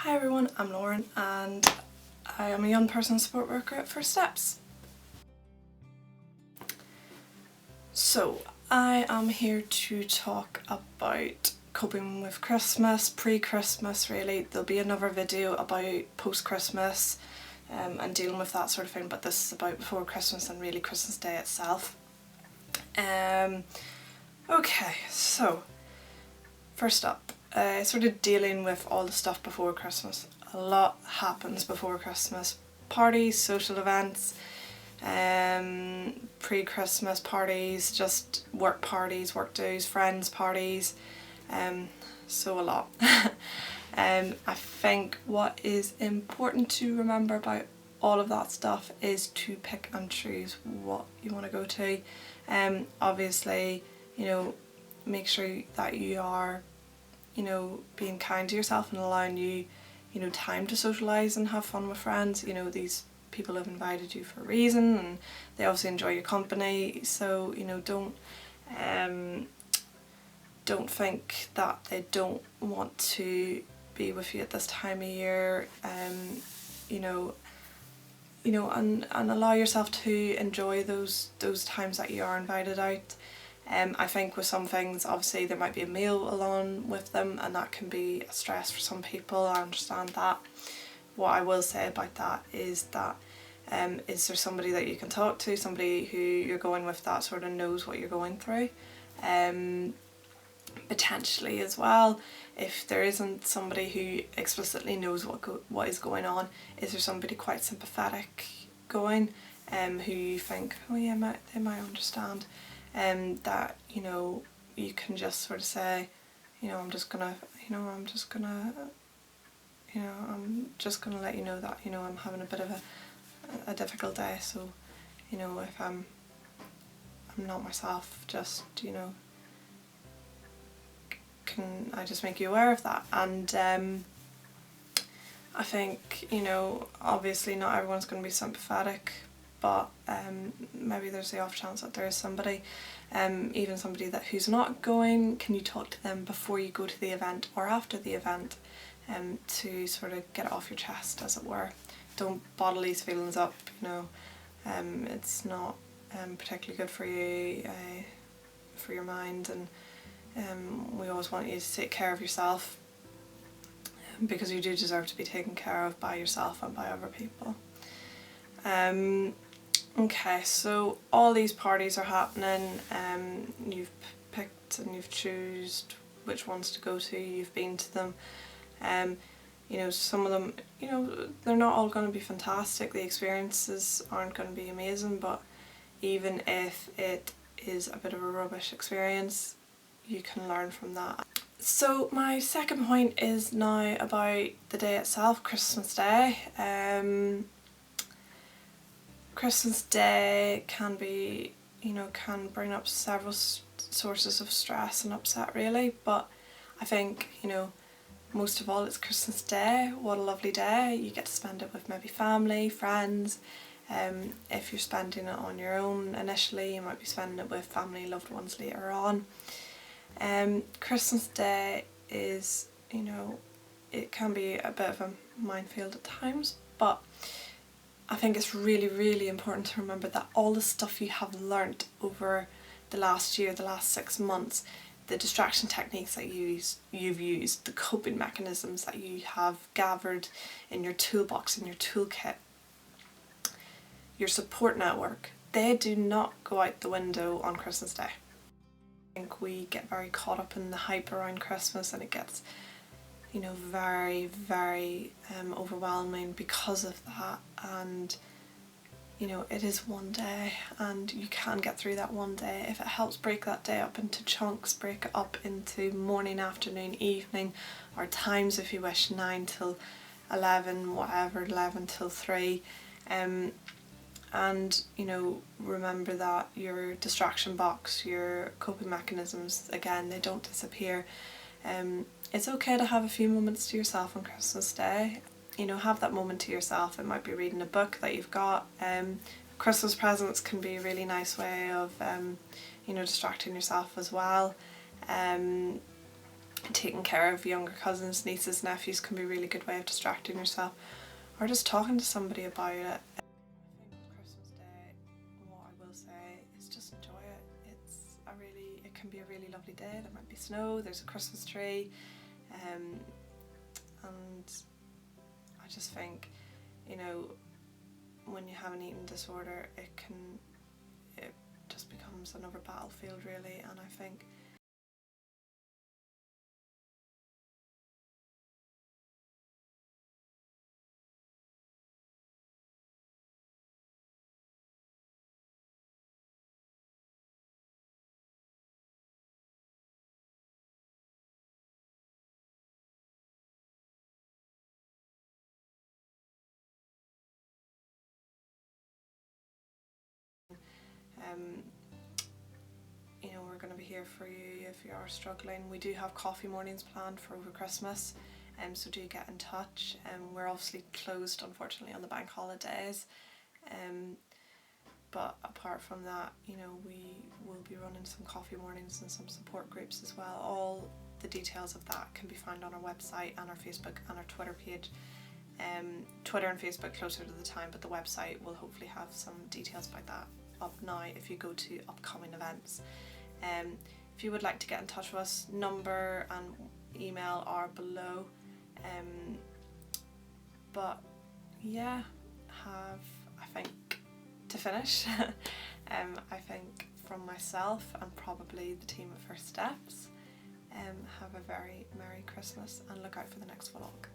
Hi everyone, I'm Lauren and I am a young person support worker at First Steps. So I am here to talk about coping with Christmas, pre-Christmas really. There'll be another video about post-Christmas and dealing with that sort of thing, but this is about before Christmas and really Christmas Day itself. Okay, so first up, sort of dealing with all the stuff before Christmas. A lot happens before Christmas. Parties, social events, pre-Christmas parties, just work parties, work do's, friends parties, so a lot. I think what is important to remember about all of that stuff is to pick and choose what you want to go to. Obviously, you know, make sure that you are, you know, being kind to yourself and allowing you, you know, time to socialise and have fun with friends. You know, these people have invited you for a reason and they obviously enjoy your company, so, you know, don't think that they don't want to be with you at this time of year. And allow yourself to enjoy those times that you are invited out. I think with some things, obviously there might be a meal along with them and that can be a stress for some people, I understand that. What I will say about that is that is there somebody that you can talk to, somebody who you're going with that sort of knows what you're going through? Potentially as well, if there isn't somebody who explicitly knows what is going on, is there somebody quite sympathetic going, who you think, oh yeah, they might understand, that, you know, you can just sort of say, you know, I'm just gonna let you know that, you know, I'm having a bit of a difficult day, so, you know, if I'm not myself, just, you know, can I just make you aware of that? And I think, you know, obviously not everyone's going to be sympathetic, but maybe there's the off chance that there is somebody, even somebody who's not going. Can you talk to them before you go to the event or after the event, to sort of get it off your chest, as it were. Don't bottle these feelings up, you know. It's not particularly good for you, for your mind, and we always want you to take care of yourself, because you do deserve to be taken care of by yourself and by other people. Okay, so all these parties are happening, you've picked and you've chosen which ones to go to, you've been to them. You know, some of them, you know, they're not all going to be fantastic, the experiences aren't going to be amazing, but even if it is a bit of a rubbish experience, you can learn from that. So my second point is now about the day itself, Christmas Day. Christmas Day can be, you know, can bring up several sources of stress and upset really, but I think, you know, most of all it's Christmas Day. What a lovely day. You get to spend it with maybe family, friends. If you're spending it on your own initially, you might be spending it with family, loved ones later on. Christmas Day is, you know, it can be a bit of a minefield at times, but I think it's really, really important to remember that all the stuff you have learnt over the last year, the last 6 months, the distraction techniques that you've used, the coping mechanisms that you have gathered in your toolbox, in your toolkit, your support network, they do not go out the window on Christmas Day. I think we get very caught up in the hype around Christmas and it gets, you know, very, very overwhelming because of that, and you know, it is one day and you can get through that one day. If it helps break that day up into chunks, break it up into morning, afternoon, evening, or times if you wish, 9 till 11, whatever, 11 till 3, and you know, remember that your distraction box, your coping mechanisms, again, they don't disappear. It's okay to have a few moments to yourself on Christmas Day. You know, have that moment to yourself. It might be reading a book that you've got. Christmas presents can be a really nice way of, you know, distracting yourself as well. taking care of younger cousins, nieces, nephews can be a really good way of distracting yourself, or just talking to somebody about it. I think with Christmas Day, what I will say is just enjoy it. It can be a really lovely day. There might be snow, there's a Christmas tree, and I just think, you know, when you have an eating disorder, it just becomes another battlefield really, and I think um, you know, we're going to be here for you if you are struggling. We do have coffee mornings planned for over Christmas, so do get in touch. We're obviously closed unfortunately on the bank holidays, but apart from that, you know, we will be running some coffee mornings and some support groups as well. All the details of that can be found on our website and our Facebook and our Twitter page. Twitter and Facebook closer to the time, but the website will hopefully have some details about that up now if you go to upcoming events. If you would like to get in touch with us, number and email are below. But yeah, I think to finish, I think from myself and probably the team at First Steps, have a very Merry Christmas and look out for the next vlog.